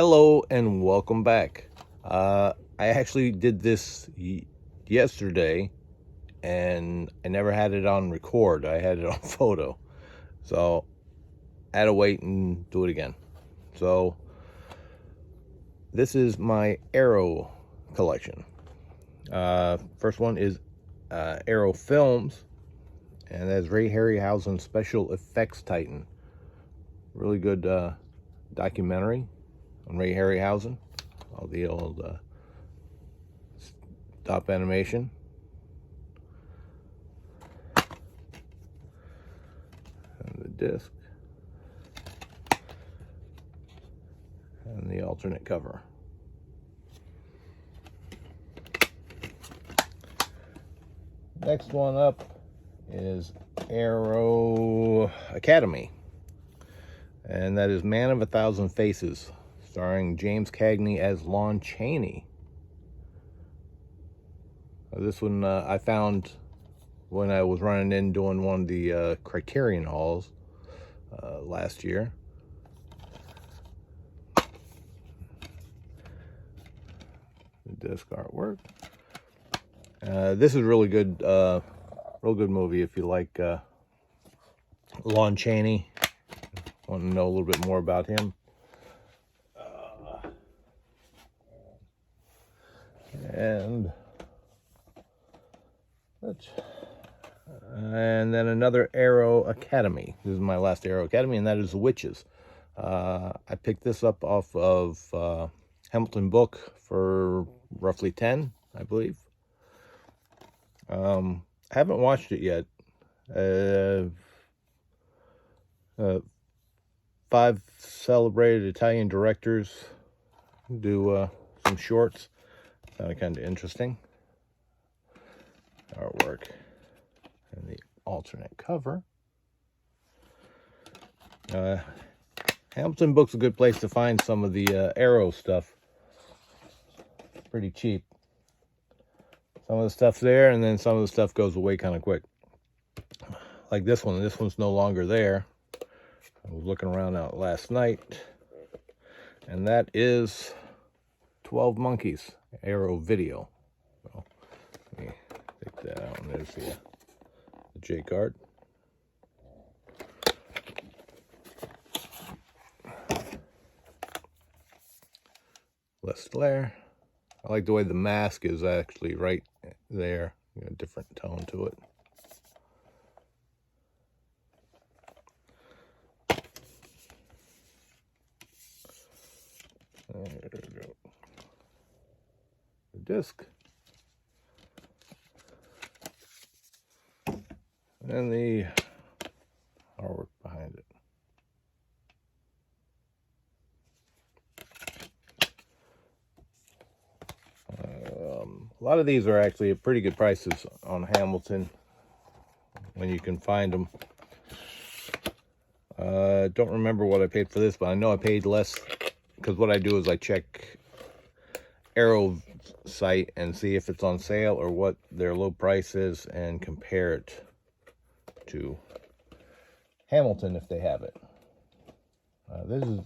Hello and welcome back. I actually did this yesterday and I never had it on record. I had it on photo. So I had to wait and do it again. So this is my Arrow collection. First one is Arrow Films, and that's Ray Harryhausen Special Effects Titan. Really good documentary on Ray Harryhausen. All the old stop animation. And the disc. And the alternate cover. Next one up is Arrow Academy. And that is Man of a Thousand Faces, starring James Cagney as Lon Chaney. This one I found when I was running in doing one of the Criterion hauls last year. The disc artwork. This is really good, real good movie if you like Lon Chaney. Want to know a little bit more about him. And then another Arrow Academy. This is my last Arrow Academy, and that is The Witches. I picked this up off of Hamilton Book for roughly 10, I believe. I haven't watched it yet. 5 celebrated Italian directors do some shorts. Sounded kind of interesting. Artwork and the alternate cover. Hamilton Book's a good place to find some of the Arrow stuff. Pretty cheap. Some of the stuff's there, and then some of the stuff goes away kind of quick. Like this one. This one's no longer there. I was looking around out last night, and that is 12 Monkeys Arrow Video. So, let me take that out, and there's the J card. Less glare. I like the way the mask is actually right there. You know, different tone to it. There we go. The disc. And the artwork behind it. A lot of these are actually at pretty good prices on Hamilton when you can find them. Don't remember what I paid for this, but I know I paid less because what I do is I check Arrow site and see if it's on sale or what their low price is and compare it to Hamilton if they have it. This is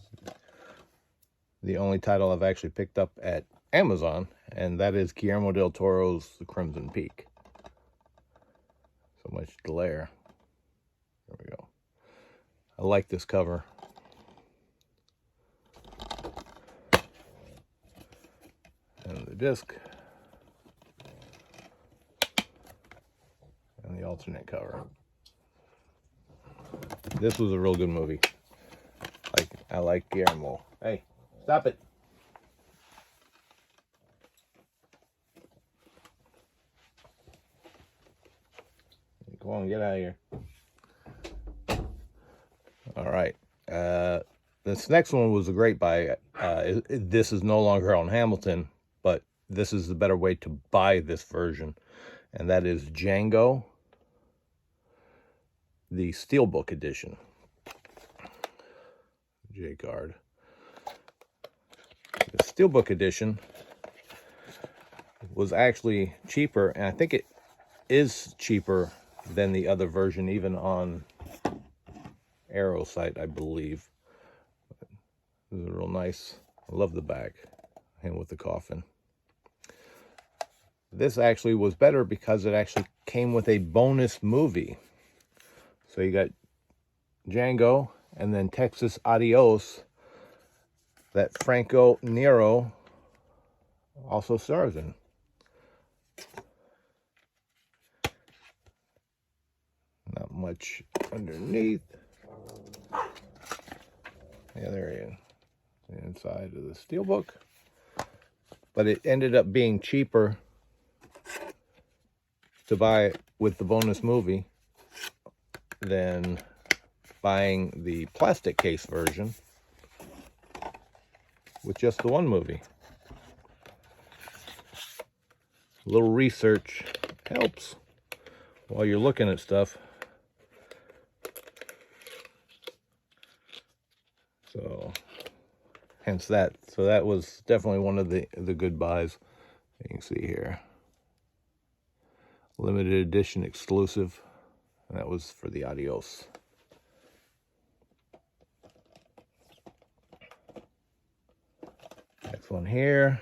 the only title I've actually picked up at Amazon, and that is Guillermo del Toro's The Crimson Peak. So much glare. There we go. I like this cover. And the disc. And the alternate cover. This was a real good movie. I like Guillermo. Hey, stop it. Come on, get out of here. All right. This next one was a great buy. This is no longer on Hamilton, but this is the better way to buy this version. And that is Django, the Steelbook edition. J card. The Steelbook edition was actually cheaper, and I think it is cheaper than the other version, even on Arrow site, I believe. This is a real nice I love the back, and with the coffin. This actually was better because it actually came with a bonus movie. So you got Django and then Texas Adios that Franco Nero also stars in. Not much underneath. Yeah, there he is. The inside of the steelbook. But it ended up being cheaper to buy it with the bonus movie than buying the plastic case version with just the one movie. A little research helps while you're looking at stuff. So, hence that. So that was definitely one of the good buys. You can see here. Limited edition exclusive. And that was for the Adios. Next one here.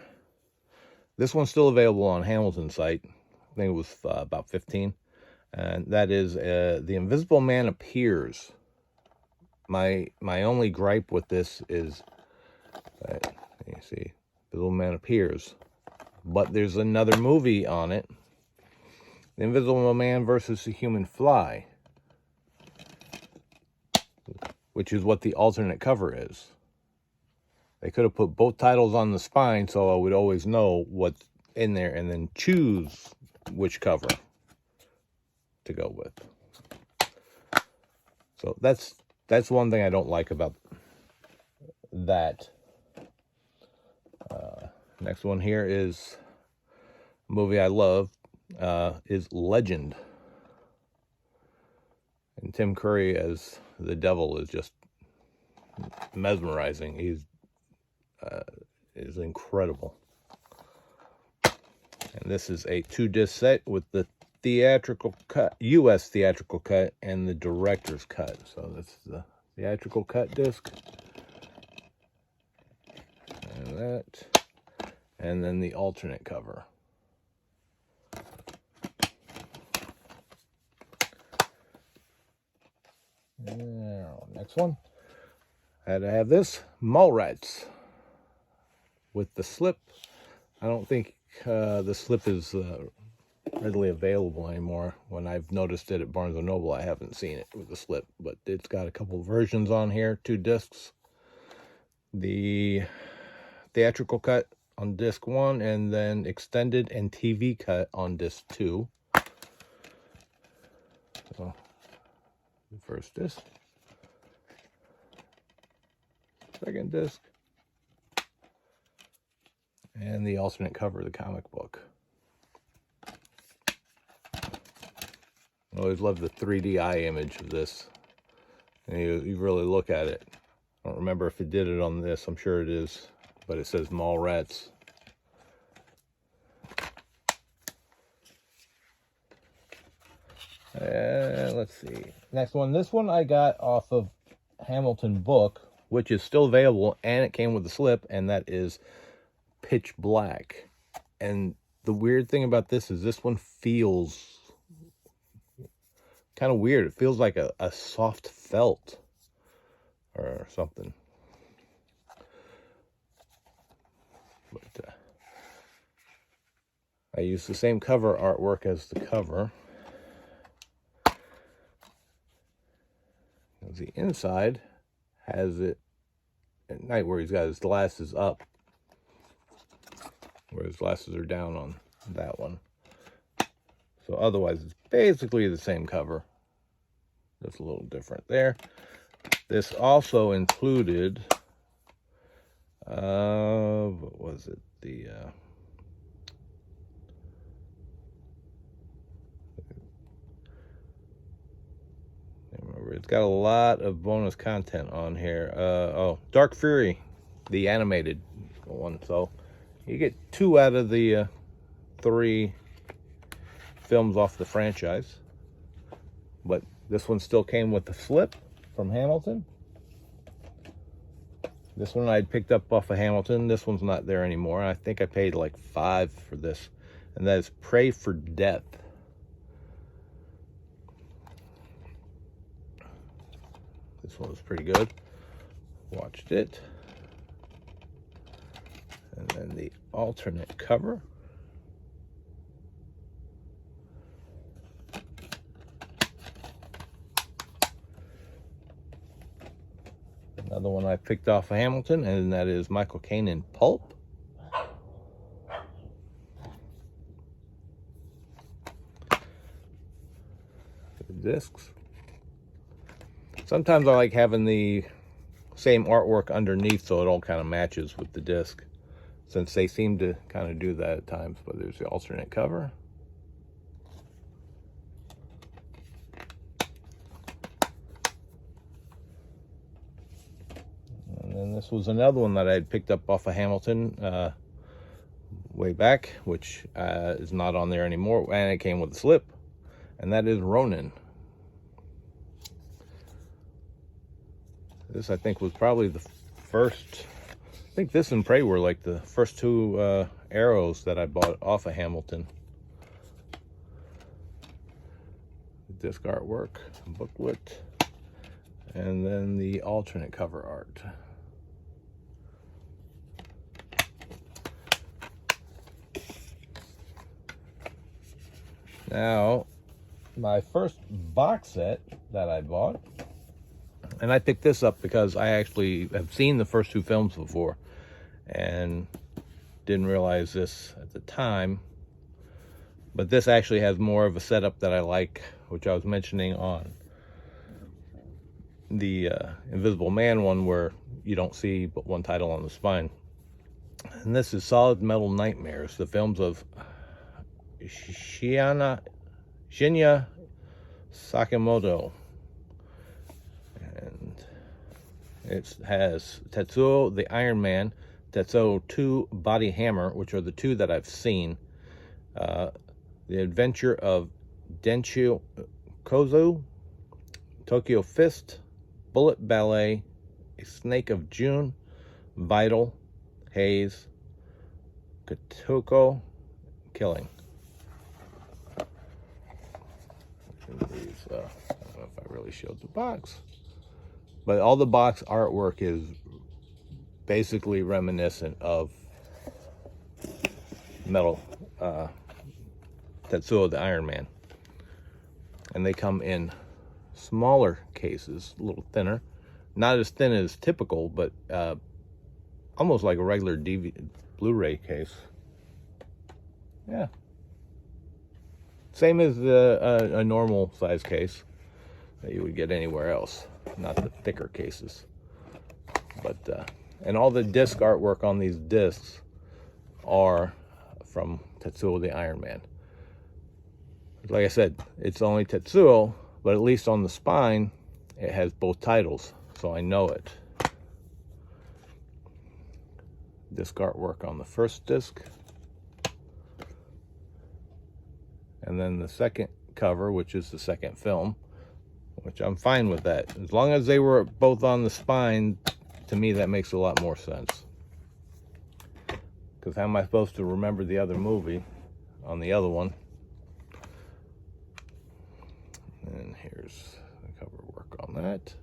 This one's still available on Hamilton's site. I think it was about 15. And that is The Invisible Man Appears. My only gripe with this is that, you see, the Invisible Man Appears. But there's another movie on it. The Invisible Man versus the Human Fly. Which is what the alternate cover is. They could have put both titles on the spine so I would always know what's in there and then choose which cover to go with. So that's one thing I don't like about that. Next one here is a movie I love, is Legend. And Tim Curry as the devil is just mesmerizing. He's is incredible. And this is a 2-disc set with the theatrical cut, U.S. theatrical cut, and the director's cut. So this is the theatrical cut disc. And that. And then the alternate cover. Now, next one. I had to have this, Mallrats. With the slip. I don't think the slip is readily available anymore. When I've noticed it at Barnes & Noble, I haven't seen it with the slip. But it's got a couple versions on here, 2 discs. The theatrical cut on disc 1, and then extended and TV cut on disc 2. So, the first disc. Second disc. And the alternate cover of the comic book. I always love the 3D eye image of this. And you really look at it. I don't remember if it did it on this. I'm sure it is. But it says Mallrats. Let's see. Next one. This one I got off of Hamilton Book, which is still available. And it came with a slip. And that is Pitch Black. And the weird thing about this is this one feels kind of weird. It feels like a soft felt or something. But I use the same cover artwork as the cover. The inside has it at night where he's got his glasses up, where his glasses are down on that one. So otherwise it's basically the same cover, just a little different there. This also included what was it, the remember, it's got a lot of bonus content on here. Oh, Dark Fury, the animated one. So you get 2 out of the 3 films off the franchise. But this one still came with the slip from Hamilton. This one I picked up off of Hamilton. This one's not there anymore. I think I paid like $5 for this. And that is Pray for Death. This one was pretty good. Watched it. And then the alternate cover. Another one I picked off of Hamilton, and that is Michael Caine in Pulp. The discs. Sometimes I like having the same artwork underneath so it all kind of matches with the disc, since they seem to kind of do that at times. But there's the alternate cover. And this was another one that I had picked up off of Hamilton way back, which is not on there anymore, and it came with a slip, and that is Ronin. This, I think, was probably the first, I think this and Prey were like the first two arrows that I bought off of Hamilton. Disc artwork, booklet, and then the alternate cover art. Now, my first box set that I bought, and I picked this up because I actually have seen the first two films before and didn't realize this at the time, but this actually has more of a setup that I like, which I was mentioning on the Invisible Man one, where you don't see but one title on the spine. And this is Solid Metal Nightmares, the films of Shinya Sakamoto. And it has Tetsuo the Iron Man, Tetsuo 2 Body Hammer, which are the two that I've seen. The Adventure of Denshio Kozo, Tokyo Fist, Bullet Ballet, A Snake of June, Vital, Haze, Kotoko, Killing. These, I don't know if I really showed the box, but all the box artwork is basically reminiscent of Metal Tetsuo the Iron Man, and they come in smaller cases, a little thinner, not as thin as typical, but almost like a regular DVD Blu-ray case. Yeah, same as a normal size case that you would get anywhere else, not the thicker cases. But and all the disc artwork on these discs are from Tetsuo the Iron Man. Like I said, it's only Tetsuo, but at least on the spine it has both titles, so I know it. Disc artwork on the first disc, and then the second cover, which is the second film, which I'm fine with that. As long as they were both on the spine, to me that makes a lot more sense. Because how am I supposed to remember the other movie on the other one? And here's the cover work on that.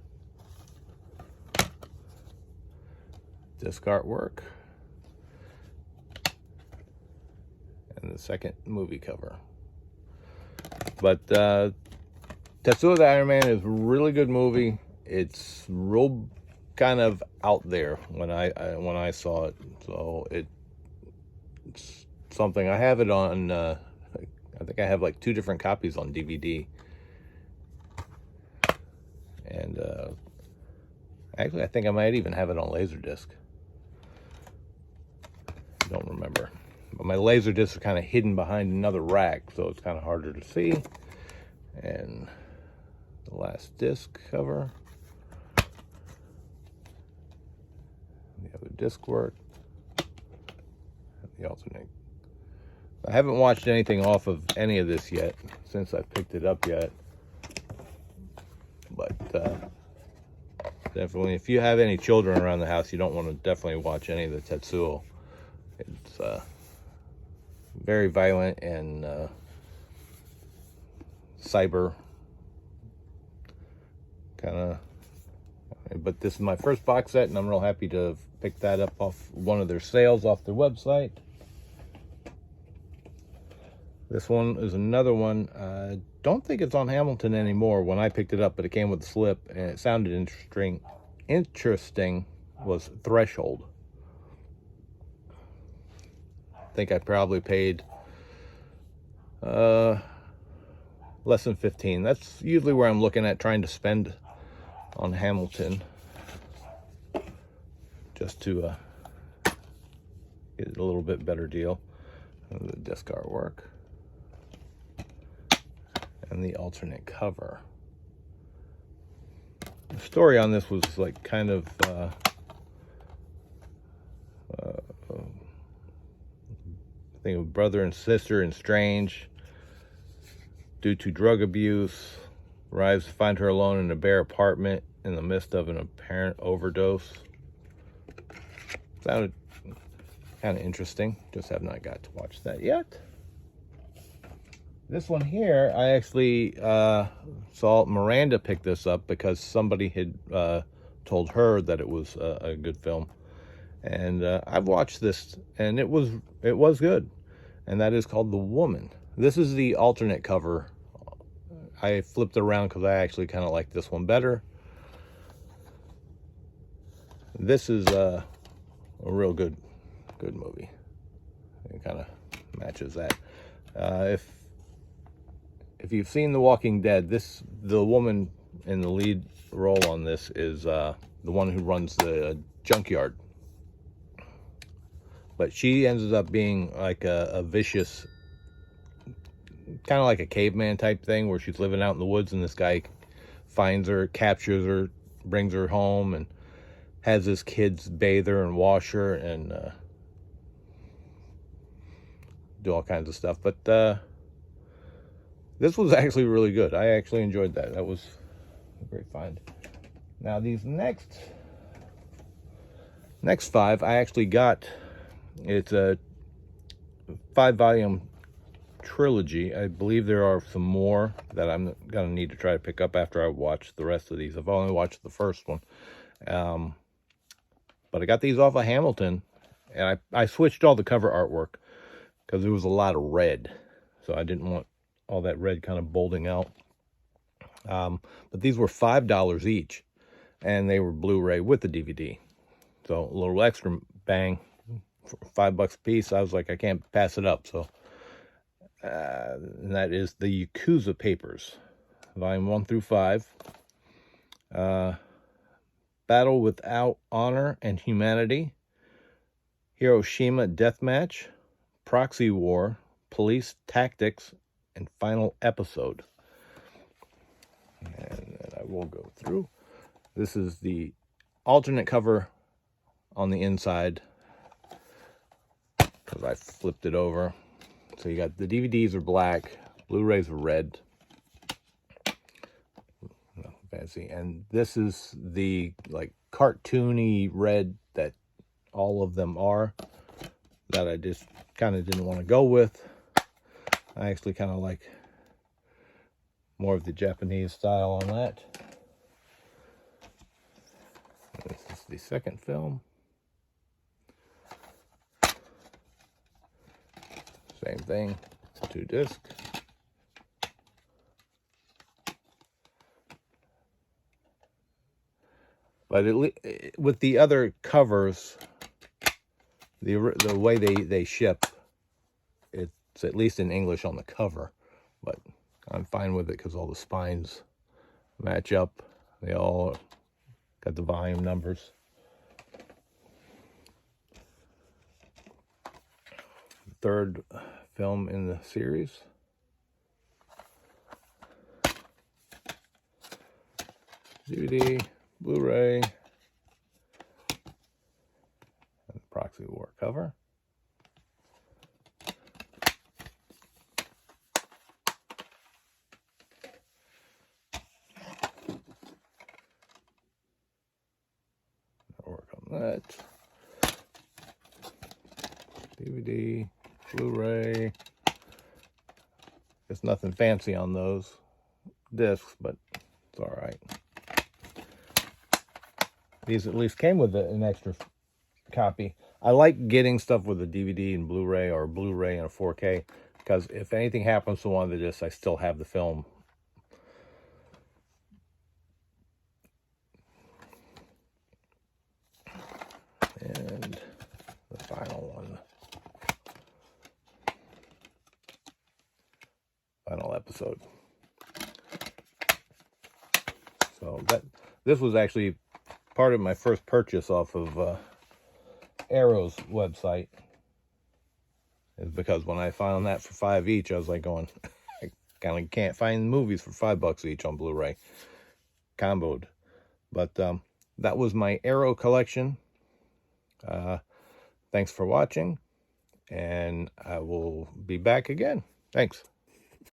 Disc artwork. And the second movie cover. But Tetsuo the Iron Man is a really good movie. It's real kind of out there when I saw it. So it's something. I have it on, I think I have like 2 different copies on DVD. And actually, I think I might even have it on Laserdisc. I don't remember. But my Laserdisc is kind of hidden behind another rack, so it's kind of harder to see. And the last disc cover. The other disc work. And the alternate. I haven't watched anything off of any of this yet, since I picked it up yet. But Definitely, if you have any children around the house, you don't want to definitely watch any of the Tetsuo. It's very violent and cyber kind of. But this is my first box set, and I'm real happy to pick that up off one of their sales off their website. This one is another one. I don't think it's on Hamilton anymore when I picked it up, but it came with a slip, and it sounded interesting. Was Threshold. I think I probably paid less than 15. That's usually where I'm looking at trying to spend on Hamilton, just to get a little bit better deal. The disc artwork and the alternate cover. The story on this was like kind of I think of brother and sister estranged due to drug abuse, arrives to find her alone in a bare apartment in the midst of an apparent overdose. Sounded kind of interesting. Just have not got to watch that yet. This one here, I actually saw Miranda pick this up because somebody had told her that it was a good film. And I've watched this, and it was good. And that is called The Woman. This is the alternate cover. I flipped it around because I actually kind of like this one better. This is a real good movie. It kind of matches that. If you've seen The Walking Dead, the woman in the lead role on this is the one who runs the junkyard. But she ends up being like a vicious, kind of like a caveman type thing, where she's living out in the woods and this guy finds her, captures her, brings her home, and has his kids bathe her and wash her and do all kinds of stuff. But this was actually really good. I actually enjoyed that. That was a great find. Now these next 5 I actually got. It's a 5-volume trilogy. I believe there are some more that I'm gonna need to try to pick up after I watch the rest of these. I've only watched the first one, but I got these off of Hamilton, and I switched all the cover artwork because there was a lot of red, so I didn't want all that red kind of bolding out. But these were $5 each, and they were Blu-ray with the DVD, so a little extra bang for $5 a piece. I was like, I can't pass it up. So and that is the Yakuza Papers, volume 1 through 5. Battle Without Honor and Humanity, Hiroshima Deathmatch, Proxy War, Police Tactics, and Final Episode. And then I will go through. This is the alternate cover on the inside, because I flipped it over. So you got the DVDs are black, Blu-rays are red. No, fancy. And this is the like cartoony red that all of them are, that I just kind of didn't want to go with. I actually kind of like more of the Japanese style on that. This is the second film. Same thing, 2 disc. But with the other covers, the way they ship, it's at least in English on the cover. But I'm fine with it because all the spines match up. They all got the volume numbers. Third film in the series. DVD, Blu-ray, and the Proxy War cover. DVD, Blu-ray. There's nothing fancy on those discs, but it's all right. These at least came with an extra copy. I like getting stuff with a DVD and Blu-ray, or Blu-ray and a 4K, because if anything happens to one of the discs, I still have the film. And the final one. Final episode. So this was actually part of my first purchase off of Arrow's website, is because when I found that for $5 each, I was like going, I kind of can't find movies for $5 each on Blu-ray comboed. But that was my Arrow collection. Thanks for watching, and I will be back again. Thanks.